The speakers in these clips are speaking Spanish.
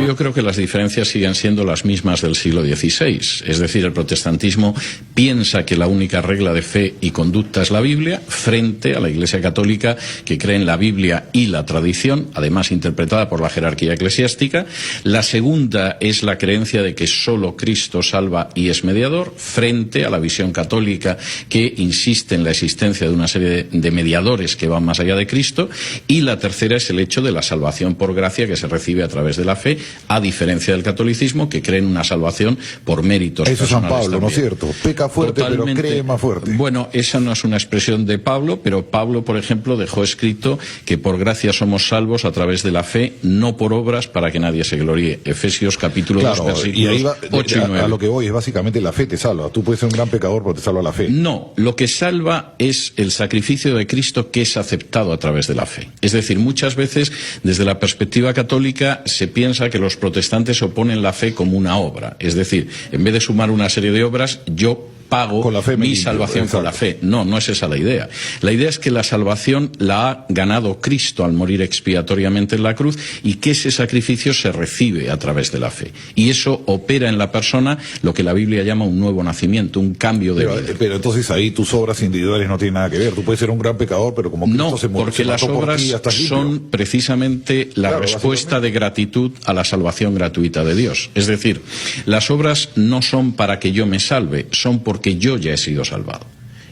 Yo creo que las diferencias siguen siendo las mismas del siglo XVI. Es decir, el protestantismo piensa que la única regla de fe y conducta es la Biblia, frente a la Iglesia Católica, que cree en la Biblia y la tradición, además interpretada por la jerarquía eclesiástica. La segunda es la creencia de que solo Cristo salva y es mediador, frente a la visión católica, que insiste en la existencia de una serie de mediadores que van más allá de Cristo. Y la tercera es el hecho de la salvación por gracia, que se recibe a través de la fe, a diferencia del catolicismo, que cree en una salvación por méritos personales. Eso es San Pablo, también. ¿no es cierto? Peca fuerte, totalmente, pero cree más fuerte. Bueno, esa no es una expresión de Pablo, pero Pablo, por ejemplo, dejó escrito que por gracia somos salvos a través de la fe, no por obras, para que nadie se gloríe. Efesios capítulo 2, versículos y ahí va, 8 y 9. A lo que voy es básicamente la fe te salva. Tú puedes ser un gran pecador, pero te salva la fe. No, lo que salva es el sacrificio de Cristo, que es aceptado a través de la fe. Es decir, muchas veces desde la perspectiva católica se piensa que los protestantes oponen la fe como una obra. Es decir, en vez de sumar una serie de obras, yo pago con la fe mi salvación con la fe. No, no es esa la idea. La idea es que la salvación la ha ganado Cristo al morir expiatoriamente en la cruz, y que ese sacrificio se recibe a través de la fe. Y eso opera en la persona lo que la Biblia llama un nuevo nacimiento, un cambio de vida. Pero entonces ahí tus obras individuales no tienen nada que ver. Tú puedes ser un gran pecador, pero como Cristo se murió, porque las obras son precisamente la respuesta de gratitud a la salvación gratuita de Dios. Es decir, las obras no son para que yo me salve, son porque yo ya he sido salvado.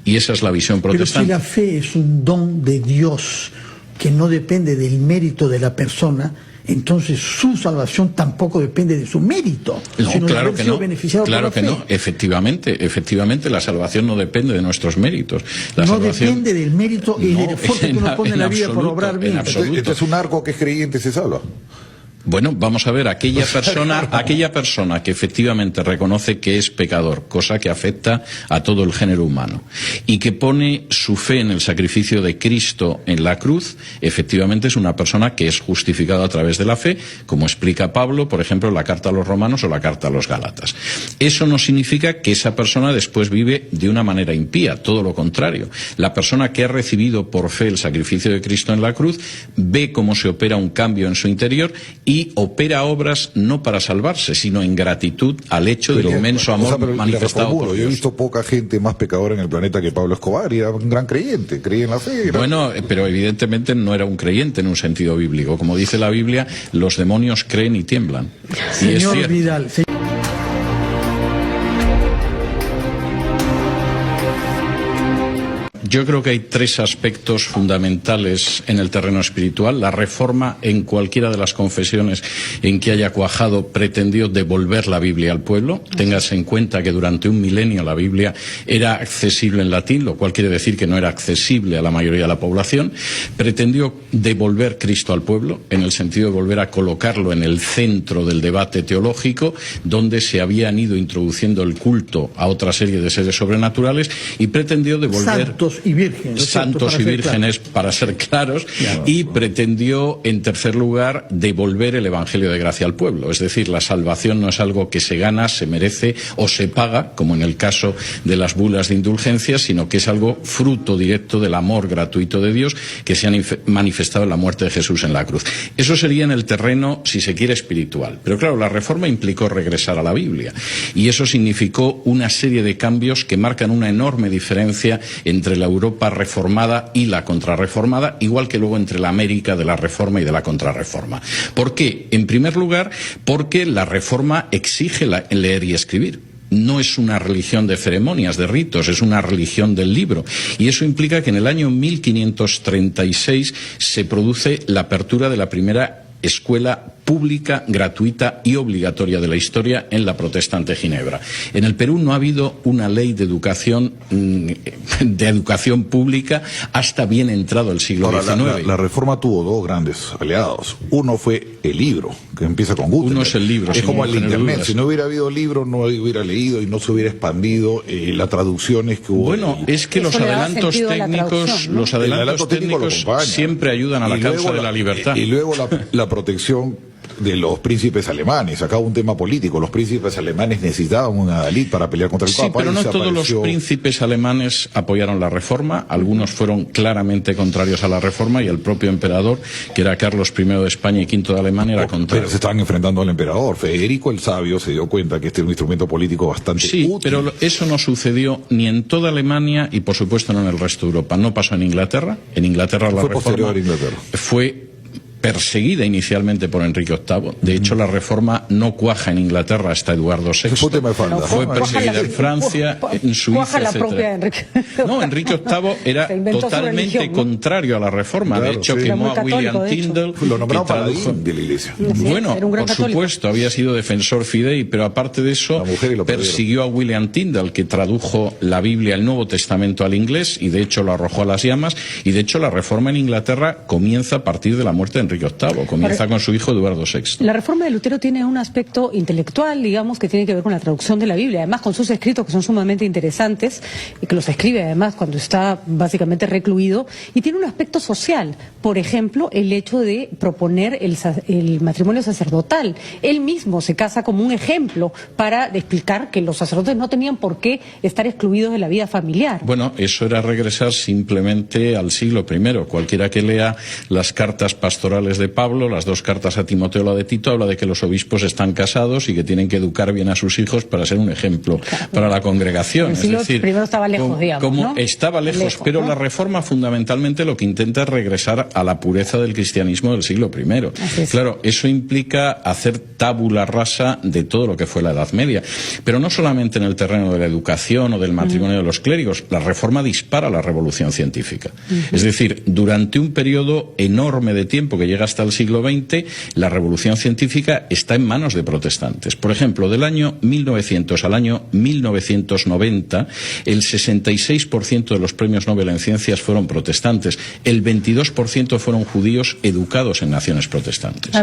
Y esa es la visión protestante. Pero si la fe es un don de Dios que no depende del mérito de la persona, entonces su salvación tampoco depende de su mérito. No, claro que no. Claro que no. Efectivamente, la salvación no depende de nuestros méritos. La salvación depende del mérito y del esfuerzo que uno pone en la vida por obrar bien. Este es un narco que es creyente, se salva. Bueno, vamos a ver, aquella persona que efectivamente reconoce que es pecador, cosa que afecta a todo el género humano, y que pone su fe en el sacrificio de Cristo en la cruz, efectivamente es una persona que es justificada a través de la fe, como explica Pablo, por ejemplo, en la carta a los Romanos o la carta a los Gálatas. Eso no significa que esa persona después vive de una manera impía, todo lo contrario. La persona que ha recibido por fe el sacrificio de Cristo en la cruz ve cómo se opera un cambio en su interior y opera obras no para salvarse, sino en gratitud al hecho del inmenso amor manifestado por Dios. Yo he visto poca gente más pecadora en el planeta que Pablo Escobar, y era un gran creyente, creía en la fe. Bueno, pero evidentemente no era un creyente en un sentido bíblico. Como dice la Biblia, los demonios creen y tiemblan. Señor Vidal. Yo creo que hay tres aspectos fundamentales en el terreno espiritual. La Reforma, en cualquiera de las confesiones en que haya cuajado, pretendió devolver la Biblia al pueblo. Téngase en cuenta que durante un milenio la Biblia era accesible en latín, lo cual quiere decir que no era accesible a la mayoría de la población. Pretendió devolver Cristo al pueblo, en el sentido de volver a colocarlo en el centro del debate teológico, donde se habían ido introduciendo el culto a otra serie de seres sobrenaturales, y pretendió devolver santos y vírgenes, para ser claros, y pretendió, en tercer lugar, devolver el Evangelio de gracia al pueblo. Es decir, la salvación no es algo que se gana, se merece o se paga, como en el caso de las bulas de indulgencia, sino que es algo fruto directo del amor gratuito de Dios que se ha manifestado en la muerte de Jesús en la cruz. Eso sería en el terreno, si se quiere, espiritual. Pero claro, la Reforma implicó regresar a la Biblia, y eso significó una serie de cambios que marcan una enorme diferencia entre la Europa reformada y la contrarreformada, igual que luego entre la América de la Reforma y de la contrarreforma. ¿Por qué? En primer lugar, porque la Reforma exige leer y escribir. No es una religión de ceremonias, de ritos, es una religión del libro. Y eso implica que en el año 1536 se produce la apertura de la primera escuela pública, gratuita y obligatoria de la historia en la protestante Ginebra. En el Perú no ha habido una ley de educación pública hasta bien entrado el siglo XIX. La Reforma tuvo dos grandes aliados. Uno fue el libro, que empieza con Gutenberg. Uno es el libro. Es como el Internet. Si no hubiera habido libro, no hubiera leído y no se hubiera expandido las traducciones que hubo. Bueno, es que los adelantos técnicos, ¿no? Los adelantos técnicos siempre ayudan a la causa de la libertad. Y luego la protección los príncipes alemanes. Acá un tema político. Los príncipes alemanes necesitaban un adalid para pelear contra el Sí, Papa. pero no todos los príncipes alemanes apoyaron la reforma. Algunos fueron claramente contrarios a la reforma y el propio emperador, que era Carlos I de España y V de Alemania, era contrario. Pero se estaban enfrentando al emperador. Federico el Sabio se dio cuenta que este es un instrumento político bastante útil. Pero eso no sucedió ni en toda Alemania y por supuesto no en el resto de Europa. No pasó en Inglaterra. En Inglaterra la reforma fue perseguida inicialmente por Enrique VIII. De hecho, la reforma no cuaja en Inglaterra hasta Eduardo VI. Fue perseguida en Francia, en Suiza, etc. No, Enrique VIII era totalmente contrario a la reforma. De hecho, quemó a William Tyndale. Lo nombraron paladín de la Iglesia. Bueno, por supuesto, había sido defensor fidei, pero aparte de eso, persiguió a William Tyndale, que tradujo la Biblia, el Nuevo Testamento al inglés, y de hecho lo arrojó a las llamas. Y de hecho, la reforma en Inglaterra comienza a partir de la muerte de Enrique VIII, comienza con su hijo Eduardo VI. La reforma de Lutero tiene un aspecto intelectual, digamos, que tiene que ver con la traducción de la Biblia, además con sus escritos que son sumamente interesantes, y que los escribe además cuando está básicamente recluido, y tiene un aspecto social, por ejemplo, el hecho de proponer el matrimonio sacerdotal. Él mismo se casa como un ejemplo para explicar que los sacerdotes no tenían por qué estar excluidos de la vida familiar. Bueno, eso era regresar simplemente al siglo I. Cualquiera que lea las cartas pastorales de Pablo, las dos cartas a Timoteo, la de Tito, habla de que los obispos están casados y que tienen que educar bien a sus hijos para ser un ejemplo para la congregación. El siglo I estaba lejos, digamos, ¿no? Estaba lejos, pero la reforma fundamentalmente lo que intenta es regresar a la pureza del cristianismo del siglo I. Claro, eso implica hacer tabula rasa de todo lo que fue la Edad Media, pero no solamente en el terreno de la educación o del matrimonio de los clérigos. La reforma dispara la revolución científica. Es decir, durante un periodo enorme de tiempo que llega hasta el siglo XX, la revolución científica está en manos de protestantes. Por ejemplo, del año 1900 al año 1990, el 66% de los premios Nobel en ciencias fueron protestantes, el 22% fueron judíos educados en naciones protestantes.